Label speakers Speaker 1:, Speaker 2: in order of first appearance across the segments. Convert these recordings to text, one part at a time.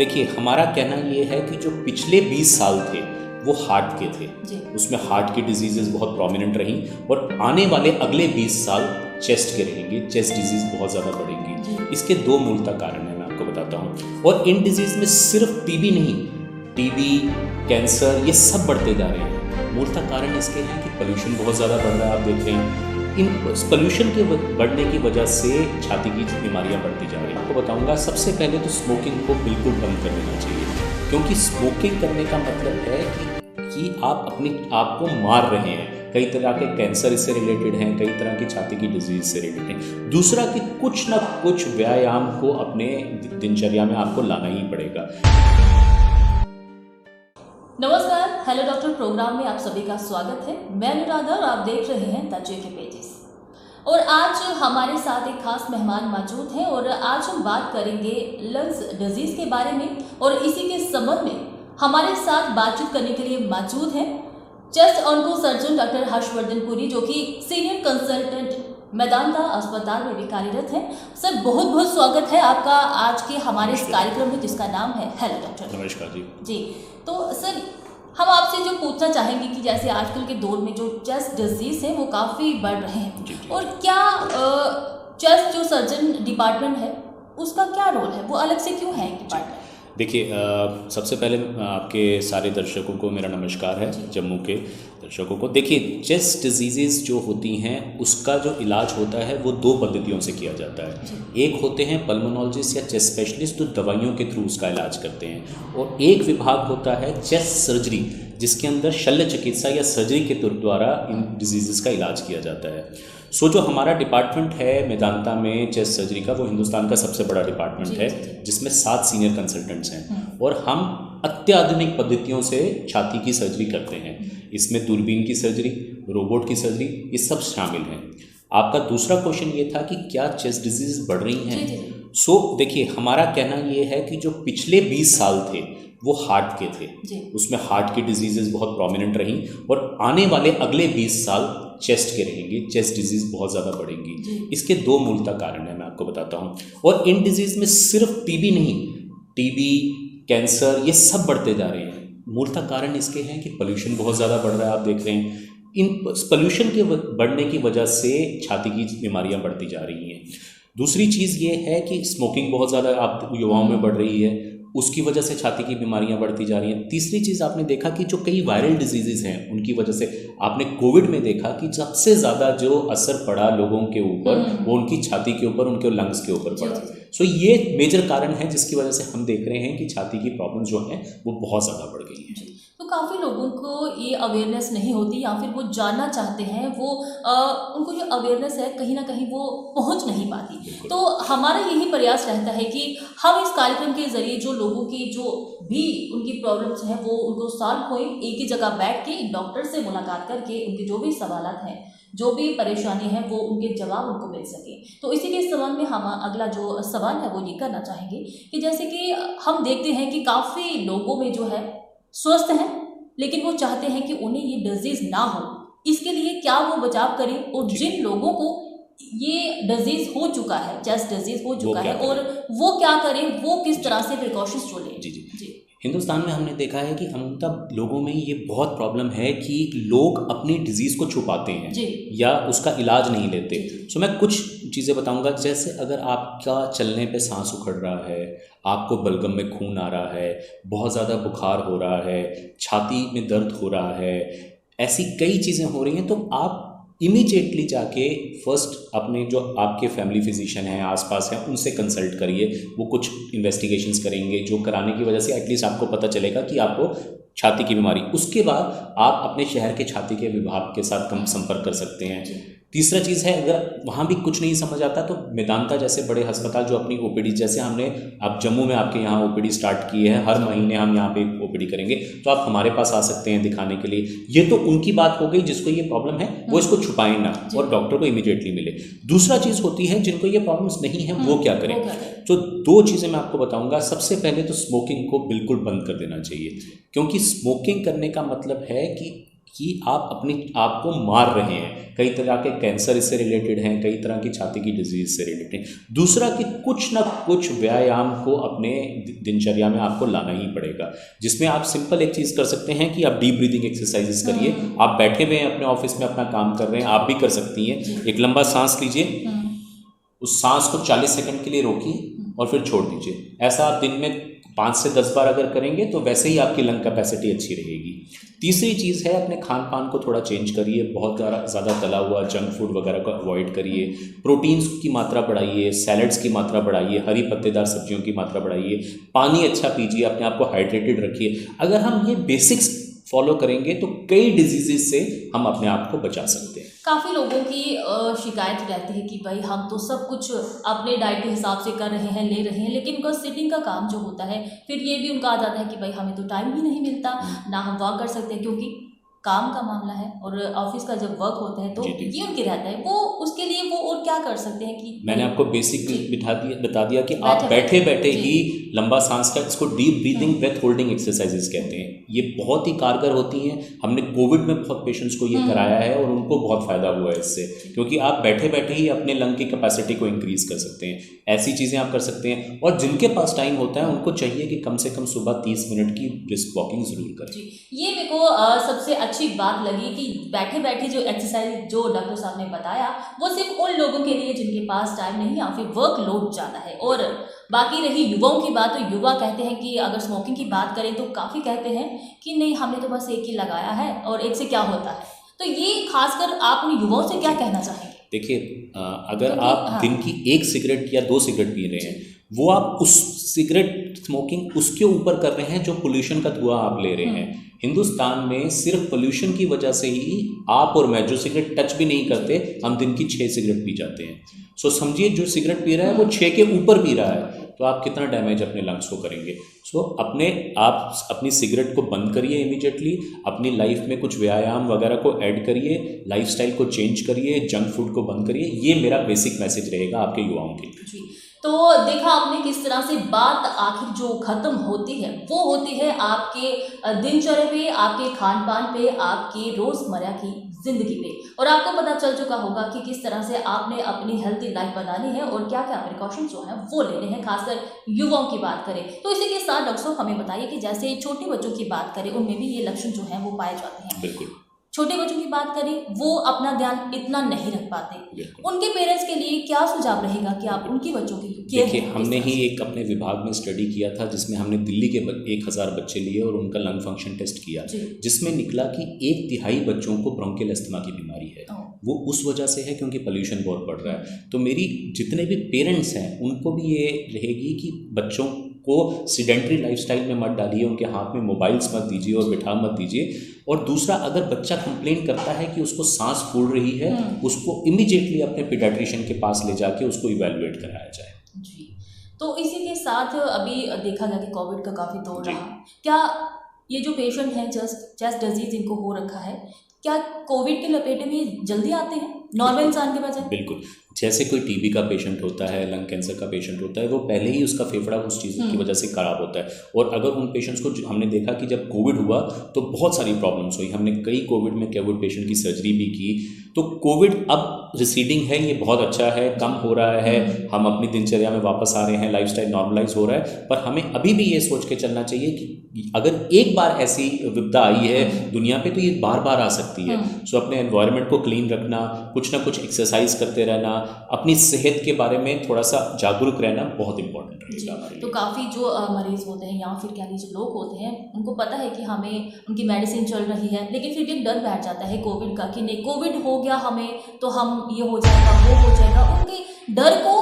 Speaker 1: देखिए, हमारा कहना ये है कि जो पिछले 20 साल थे वो हार्ट के थे, उसमें हार्ट की डिजीजेस बहुत प्रोमिनेंट रहीं और आने वाले अगले 20 साल चेस्ट के रहेंगे, चेस्ट डिजीज बहुत ज़्यादा बढ़ेंगी। इसके दो मूलतः कारण हैं, मैं आपको बताता हूँ। और इन डिजीज़ में सिर्फ टीबी नहीं, टीबी, कैंसर, ये सब बढ़ते जा रहे हैं। मूलतः कारण इसके हैं कि पोल्यूशन बहुत ज़्यादा बढ़ रहा है। आप देख रहे हैं इन पोल्यूशन के बढ़ने की वजह से छाती की बीमारियां बढ़ती जा रही हैं। आपको बताऊंगा, सबसे पहले तो स्मोकिंग को बिल्कुल बंद कर देना चाहिए, क्योंकि स्मोकिंग करने का मतलब है कि आप अपने आप को मार रहे हैं। कई तरह के कैंसर इससे रिलेटेड हैं, कई तरह की छाती की डिजीज से रिलेटेड हैं। दूसरा कि कुछ ना कुछ व्यायाम को अपने दिनचर्या में आपको लाना ही पड़ेगा।
Speaker 2: नमस्कार, हेलो डॉक्टर प्रोग्राम में आप सभी का स्वागत है। मैं अनुराधा और आप देख रहे हैं द जेके पेजेस। और आज हमारे साथ एक खास मेहमान मौजूद हैं और आज हम बात करेंगे लंग्स डिजीज के बारे में। और इसी के संबंध में हमारे साथ बातचीत करने के लिए मौजूद हैं chest onco surgeon doctor Harshvardhan Puri, जो कि सीनियर कंसल्टेंट मेदांता अस्पताल में भी कार्यरत है। सर, बहुत बहुत स्वागत है आपका आज के हमारे इस कार्यक्रम में, जिसका नाम है हेलो डॉक्टर।
Speaker 1: नमस्कार जी।
Speaker 2: तो सर, हम आपसे जो पूछना चाहेंगे कि जैसे आजकल के दौर में जो चेस्ट डिजीज है वो काफ़ी बढ़ रहे हैं, और क्या चेस्ट जो सर्जन डिपार्टमेंट है उसका क्या रोल है, वो अलग से क्यों है डिपार्टमेंट?
Speaker 1: देखिए, सबसे पहले आपके सारे दर्शकों को मेरा नमस्कार है, जम्मू के दर्शकों को। देखिए, चेस्ट डिजीज़ जो होती हैं उसका जो इलाज होता है वो दो पद्धतियों से किया जाता है। एक होते हैं पल्मोनोलॉजिस्ट या चेस्ट स्पेशलिस्ट, जो दवाइयों के थ्रू उसका इलाज करते हैं। और एक विभाग होता है चेस्ट सर्जरी, जिसके अंदर शल्य चिकित्सा या सर्जरी के द्वारा इन डिजीज़ का इलाज किया जाता है। जो हमारा डिपार्टमेंट है मेदांता में चेस्ट सर्जरी का, वो हिंदुस्तान का सबसे बड़ा डिपार्टमेंट है, जिसमें 7 सीनियर कंसल्टेंट्स हैं। और हम अत्याधुनिक पद्धतियों से छाती की सर्जरी करते हैं। इसमें दूरबीन की सर्जरी, रोबोट की सर्जरी, ये सब शामिल हैं। आपका दूसरा क्वेश्चन ये था कि क्या चेस्ट डिजीज बढ़ रही हैं। देखिए, हमारा कहना ये है कि जो पिछले 20 साल थे वो हार्ट के थे, उसमें हार्ट की डिजीजेस बहुत प्रोमिनेंट रहीं और आने वाले अगले 20 साल चेस्ट के रहेंगे, चेस्ट डिजीज बहुत ज़्यादा बढ़ेंगी। इसके दो मूलतः कारण हैं, मैं आपको बताता हूँ। और इन डिजीज़ में सिर्फ टीबी नहीं, टीबी, कैंसर, ये सब बढ़ते जा रहे हैं। मूलतः कारण इसके हैं कि पोल्यूशन बहुत ज़्यादा बढ़ रहा है। आप देख रहे हैं इन पोल्यूशन के बढ़ने की वजह से छाती की बीमारियां बढ़ती जा रही हैं। दूसरी चीज़ ये है कि स्मोकिंग बहुत ज़्यादा आप युवाओं में बढ़ रही है, उसकी वजह से छाती की बीमारियां बढ़ती जा रही हैं। तीसरी चीज़ आपने देखा कि जो कई वायरल डिजीज़ हैं उनकी वजह से, आपने कोविड में देखा कि सबसे ज़्यादा जो असर पड़ा लोगों के ऊपर वो उनकी छाती के ऊपर, उनके लंग्स के ऊपर पड़ा। ये मेजर कारण है जिसकी वजह से हम देख रहे हैं कि छाती की प्रॉब्लम्स जो हैं वो बहुत ज़्यादा बढ़ गई हैं।
Speaker 2: तो काफ़ी लोगों को ये अवेयरनेस नहीं होती, या फिर वो जानना चाहते हैं, वो उनको जो अवेयरनेस है कहीं ना कहीं वो पहुंच नहीं पाती। तो हमारा यही प्रयास रहता है कि हम इस कार्यक्रम के जरिए जो लोगों की जो भी उनकी प्रॉब्लम्स हैं वो उनको सॉल्व होए, एक ही जगह बैठ के एक डॉक्टर से मुलाकात करके उनके जो भी सवालात हैं, जो भी परेशानी है, वो उनके जवाब उनको मिल सके। तो इसी के संबंध में हम अगला जो सवाल है वो ये करना चाहेंगे कि जैसे कि हम देखते हैं कि काफ़ी लोगों में जो है स्वस्थ हैं, लेकिन वो चाहते हैं कि उन्हें ये डिजीज ना हो। इसके लिए क्या वो बचाव करें, और जिन लोगों को ये डिजीज हो चुका है, चेस्ट डिजीज हो चुका है, और वो क्या करें, वो किस तरह से प्रिकॉशंस जो लें? जी।
Speaker 1: हिंदुस्तान में हमने देखा है कि अमूमतः लोगों में ये बहुत प्रॉब्लम है कि लोग अपनी डिजीज़ को छुपाते हैं या उसका इलाज नहीं लेते। मैं कुछ चीज़ें बताऊंगा। जैसे अगर आपका चलने पे सांस उखड़ रहा है, आपको बलगम में खून आ रहा है, बहुत ज़्यादा बुखार हो रहा है, छाती में दर्द हो रहा है, ऐसी कई चीज़ें हो रही हैं, तो आप इमीडिएटली जाके फर्स्ट अपने जो आपके फैमिली फिजिशियन हैं, आसपास हैं, उनसे कंसल्ट करिए। वो कुछ इन्वेस्टिगेशंस करेंगे, जो कराने की वजह से एटलीस्ट आपको पता चलेगा कि आपको छाती की बीमारी। उसके बाद आप अपने शहर के छाती के विभाग के साथ संपर्क कर सकते हैं। तीसरा चीज़ है, अगर वहाँ भी कुछ नहीं समझ आता तो मेदांता जैसे बड़े अस्पताल जो अपनी ओपीडी, जैसे हमने आप जम्मू में आपके यहाँ ओपीडी स्टार्ट की है, हर महीने हम यहाँ पे ओपीडी करेंगे, तो आप हमारे पास आ सकते हैं दिखाने के लिए। ये तो उनकी बात हो गई जिसको ये प्रॉब्लम है, वो इसको छुपाएं ना और डॉक्टर को इमीडिएटली मिले। दूसरा चीज़ होती है जिनको ये प्रॉब्लम्स नहीं है, वो क्या करें। तो दो चीज़ें मैं आपको बताऊँगा। सबसे पहले तो स्मोकिंग को बिल्कुल बंद कर देना चाहिए, क्योंकि स्मोकिंग करने का मतलब है कि कि आप अपने आप को मार रहे हैं। कई तरह के कैंसर इससे रिलेटेड हैं, कई तरह की छाती की डिजीज से रिलेटेड हैं। दूसरा कि कुछ ना कुछ व्यायाम को अपने दिनचर्या में आपको लाना ही पड़ेगा, जिसमें आप सिंपल एक चीज़ कर सकते हैं कि आप डीप ब्रीदिंग एक्सरसाइजेस करिए। आप बैठे हुए हैं अपने ऑफिस में अपना काम कर रहे हैं, आप भी कर सकती हैं। एक लंबा सांस लीजिए, उस सांस को 40 सेकंड के लिए रोकिए और फिर छोड़ दीजिए। ऐसा आप दिन में 5 से 10 बार अगर करेंगे तो वैसे ही आपकी लंग कैपेसिटी अच्छी रहेगी। तीसरी चीज़ है, अपने खान पान को थोड़ा चेंज करिए। बहुत ज़्यादा तला हुआ जंक फूड वगैरह को अवॉइड करिए। प्रोटीन्स की मात्रा बढ़ाइए, सैलड्स की मात्रा बढ़ाइए, हरी पत्तेदार सब्जियों की मात्रा बढ़ाइए, पानी अच्छा पीजिए, अपने आप को हाइड्रेटेड रखिए। अगर हम ये बेसिक्स फॉलो करेंगे तो कई डिजीजेस से हम अपने आप को बचा सकते हैं।
Speaker 2: काफ़ी लोगों की शिकायत रहती है कि भाई हम तो सब कुछ अपने डाइट के हिसाब से कर रहे हैं, ले रहे हैं, लेकिन उनका सिटिंग का काम जो होता है, फिर ये भी उनका आ जाता है कि भाई हमें तो टाइम ही नहीं मिलता, ना हम वॉक कर सकते हैं क्योंकि काम का मामला है और ऑफिस का जब वर्क होता है तो ये उनके रहता है। वो उसके लिए वो और क्या कर सकते हैं कि
Speaker 1: मैंने आपको बेसिक बता दिया कि आप बैठे बैठे ही लंबा सांस का, इसको deep breathing breath holding exercises कहते हैं। ये बहुत ही कारगर होती हैं। हमने कोविड में बहुत पेशेंट्स को ये कराया है और उनको बहुत फ़ायदा हुआ है इससे, क्योंकि आप बैठे बैठे ही अपने लंग की कैपेसिटी को इंक्रीज़ कर सकते हैं। ऐसी चीज़ें आप कर सकते हैं। और जिनके पास टाइम होता है उनको चाहिए कि कम से कम सुबह 30 मिनट की ब्रिस्क वॉकिंग ज़रूर करें।
Speaker 2: ये मेरे को सबसे अच्छी बात लगी कि बैठे बैठे जो एक्सरसाइज जो डॉक्टर साहब ने बताया वो सिर्फ उन लोगों के लिए जिनके पास टाइम नहीं या फिर वर्कलोड ज़्यादा है। और बाकी रही युवाओं की बात, तो युवा कहते हैं कि अगर स्मोकिंग की बात करें तो काफ़ी कहते हैं कि नहीं हमने तो बस एक ही लगाया है और एक से क्या होता है। तो ये खासकर आप उन युवाओं से क्या कहना चाहेंगे?
Speaker 1: देखिए, अगर आप दिन की 1 सिगरेट या 2 सिगरेट पी रहे हैं, वो आप उस सिगरेट स्मोकिंग उसके ऊपर कर रहे हैं जो पोल्यूशन का धुआं आप ले रहे हैं। हिंदुस्तान में सिर्फ पोल्यूशन की वजह से ही आप और मैं जो सिगरेट टच भी नहीं करते, हम दिन की 6 सिगरेट पी जाते हैं। सो समझिए जो सिगरेट पी रहा है वो 6 के ऊपर पी रहा है, तो आप कितना डैमेज अपने लंग्स को करेंगे। सो आप अपनी सिगरेट को बंद करिए इमीडिएटली। अपनी लाइफ में कुछ व्यायाम वगैरह को ऐड करिए, लाइफस्टाइल को चेंज करिए, जंक फूड को बंद करिए। ये मेरा बेसिक मैसेज रहेगा आपके युवाओं के लिए।
Speaker 2: तो देखा आपने किस तरह से बात आखिर जो खत्म होती है वो होती है आपके दिनचर्या पे, आपके खान पान पे, आपकी रोज़मर्रा की ज़िंदगी पे। और आपको पता चल चुका होगा कि किस तरह से आपने अपनी हेल्थी लाइफ बनानी है और क्या क्या प्रिकॉशन जो है वो लेने हैं, खासकर युवाओं की बात करें तो। इसी के साथ डॉक्टर साहब हमें बताइए कि जैसे छोटे बच्चों की बात करें उनमें भी ये लक्षण जो है वो पाए जाते हैं।
Speaker 1: बिल्कुल।
Speaker 2: छोटे बच्चों की बात करें वो अपना ध्यान इतना नहीं रख पाते, उनके पेरेंट्स के लिए क्या सुझाव रहेगा कि आप उनके बच्चों की केयर?
Speaker 1: देखिए, हमने ही एक अपने विभाग में स्टडी किया था जिसमें हमने दिल्ली के 1000 बच्चे लिए और उनका लंग फंक्शन टेस्ट किया, जिसमें निकला कि 1/3 बच्चों को ब्रोंकियल अस्थमा की बीमारी है। वो उस वजह से है क्योंकि पोल्यूशन बहुत बढ़ रहा है। तो मेरी जितने भी पेरेंट्स हैं उनको भी ये रहेगी कि बच्चों को सीडेंट्री लाइफस्टाइल में मत डालिए, उनके हाथ में मोबाइल्स मत दीजिए और बिठा मत दीजिए। और दूसरा, अगर बच्चा कंप्लेन करता है कि उसको सांस फूल रही है, उसको इमीडिएटली अपने पीडियाट्रिशियन के पास ले जाके उसको इवैल्यूएट कराया जाए।
Speaker 2: जी, तो इसी के साथ अभी देखा गया कि कोविड का काफ़ी दौर रहा, क्या ये जो पेशेंट हैं चेस्ट डिजीज इनको हो रखा है, क्या कोविड के लपेटे में जल्दी आते हैं नॉर्मल इंसान के बजाय?
Speaker 1: बिल्कुल। जैसे कोई टीबी का पेशेंट होता है, लंग कैंसर का पेशेंट होता है, वो पहले ही उसका फेफड़ा उस चीज़ की वजह से ख़राब होता है। और अगर उन पेशेंट्स को हमने देखा कि जब कोविड हुआ तो बहुत सारी प्रॉब्लम्स हुई। हमने कई कोविड पेशेंट की सर्जरी भी की। तो कोविड अब रिसीडिंग है, ये बहुत अच्छा है, कम हो रहा है, हम अपनी दिनचर्या में वापस आ रहे हैं, लाइफस्टाइल नॉर्मलाइज हो रहा है। पर हमें अभी भी ये सोच के चलना चाहिए कि अगर एक बार ऐसी विपदा आई है दुनिया पे तो ये बार बार आ सकती है। सो अपने एनवायरनमेंट को क्लीन रखना, कुछ ना कुछ एक्सरसाइज करते रहना, अपनी सेहत के बारे में थोड़ा सा जागरूक रहना बहुत इंपॉर्टेंट रहेगा हमारे लिए।
Speaker 2: तो काफ़ी जो मरीज़ होते हैं या फिर क्या लीजिए लोग होते हैं, उनको पता है कि हमें उनकी मेडिसिन चल रही है, लेकिन फिर भी एक डर बैठ जाता है कोविड का कि नहीं कोविड हो गया हमें तो हम ये हो जाएगा वो हो जाएगा। उनके डर को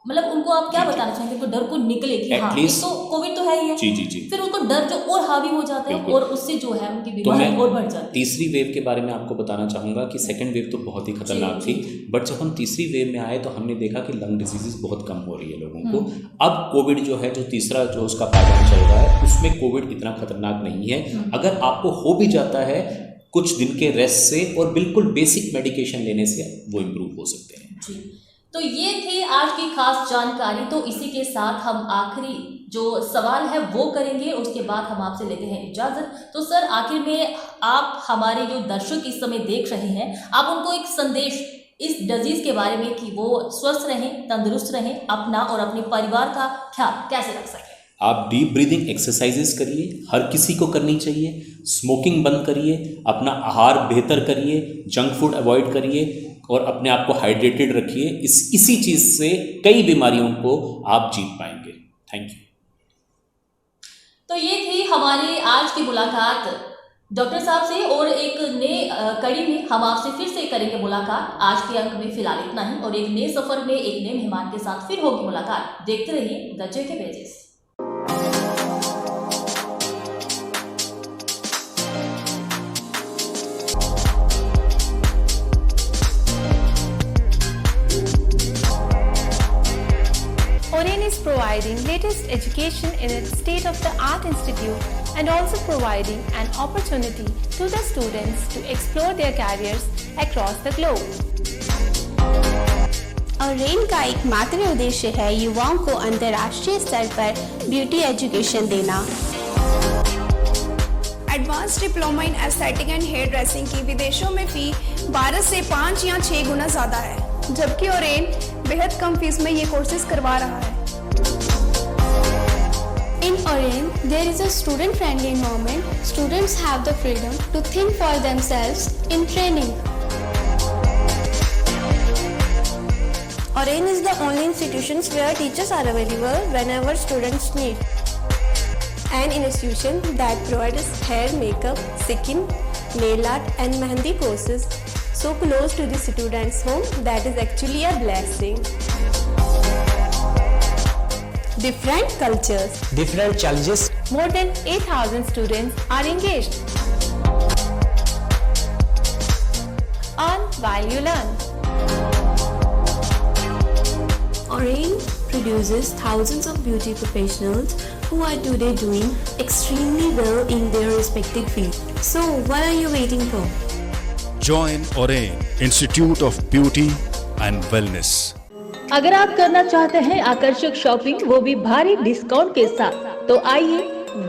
Speaker 2: मतलब उनको आप क्या बताना चाहेंगे उनको डर को निकले कि हाँ तो कोविड तो है ही है।
Speaker 1: जी।
Speaker 2: फिर उनको डर जो और हावी हो जाता है और उससे जो है उनकी बीमारी और बढ़ जाती है।
Speaker 1: तीसरी वेव के बारे में आपको बताना चाहूँगा कि सेकंड वेव तो बहुत ही खतरनाक थी, बट जब हम तीसरी वेव में आए तो हमने देखा कि लंग डिजीजेस बहुत कम हो रही है लोगों को। अब कोविड जो है, जो तीसरा जो उसका पैटर्न चल रहा है, उसमें कोविड इतना खतरनाक नहीं है। अगर आपको हो भी जाता है, कुछ दिन के रेस्ट से और बिल्कुल बेसिक मेडिकेशन लेने से वो इम्प्रूव हो सकते हैं।
Speaker 2: जी, तो ये थी आज की खास जानकारी। तो इसी के साथ हम आखिरी जो सवाल है वो करेंगे, उसके बाद हम आपसे लेते हैं इजाजत। तो सर, आखिर में आप हमारे जो दर्शक इस समय देख रहे हैं, आप उनको एक संदेश इस डिजीज के बारे में कि वो स्वस्थ रहें, तंदुरुस्त रहें, अपना और अपने परिवार का ख्याल कैसे रख सकें।
Speaker 1: आप डीप ब्रीदिंग एक्सरसाइजेस करिए, हर किसी को करनी चाहिए। स्मोकिंग बंद करिए, अपना आहार बेहतर करिए, जंक फूड अवॉइड करिए और अपने आप को हाइड्रेटेड रखिए। इसी चीज़ से कई बीमारियों को आप जीत पाएंगे। Thank you.
Speaker 2: तो ये थी हमारी आज की मुलाकात डॉक्टर साहब से, और एक नए कड़ी में हम आपसे फिर से करेंगे मुलाकात। आज के अंक में फिलहाल इतना ही, और एक नए सफर में एक नए मेहमान के साथ फिर होगी मुलाकात। देखते रहिए the JK pages.
Speaker 3: Oren is providing latest education in its state-of-the-art institute and also providing an opportunity to the students to explore their careers across the globe.
Speaker 4: Orane का एकमात्र उद्देश्य है युवाओं को अंतर्राष्ट्रीय स्तर पर ब्यूटी एजुकेशन देना।
Speaker 5: Advance diploma in aesthetic and hairdressing की विदेशों में फी 12 से 5 या 6 गुना ज़्यादा है, जबकि ओरेन बेहद कम फीस में ये कोर्सेज करवा रहा है।
Speaker 4: In Oren, there is a student-friendly environment. Students have the freedom to think for themselves in training. Oren is the only institution where teachers are available whenever students need. An institution that provides hair, makeup, skin, nail art and mehendi courses so close to the students' home that is actually a blessing. Different cultures,
Speaker 6: different challenges.
Speaker 3: More than 8,000 students are engaged. Earn while you learn.
Speaker 4: Oren produces thousands of beauty professionals who are today doing extremely well in their respective field. So what are you waiting for?
Speaker 7: Join Oren Institute of Beauty and Wellness.
Speaker 8: अगर आप करना चाहते हैं आकर्षक shopping, वो भी भारी discount के साथ, तो आइए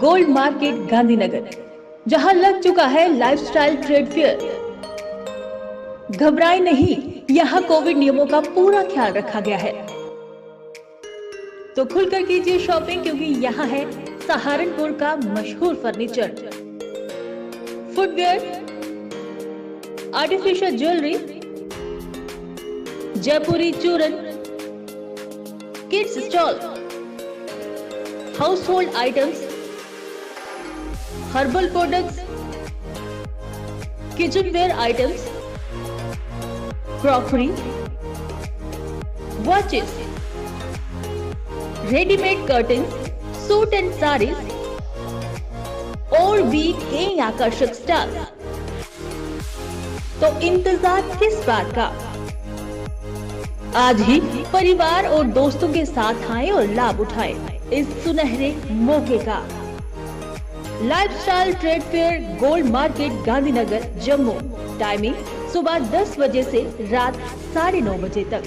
Speaker 8: गोल्ड मार्केट गांधीनगर, जहां लग चुका है लाइफस्टाइल ट्रेड फेयर। घबराएं नहीं, यहाँ कोविड नियमों का पूरा ख्याल रखा गया है। तो खुलकर कीजिए शॉपिंग, क्योंकि यहाँ है सहारनपुर का मशहूर फर्नीचर, फुटवेयर, आर्टिफिशियल ज्वेलरी, जयपुरी चूरन, kids stall, household items, herbal products, kitchenware items, crockery, watches, readymade curtains, suit and saris और भी कई आकर्षक स्टॉल। तो इंतजार किस बात का? आज ही परिवार और दोस्तों के साथ आएं और लाभ उठाएं इस सुनहरे मौके का। Lifestyle trade fair, gold market, Gandhinagar, Jammu. Timing सुबह 10 बजे से रात 9:30 बजे तक।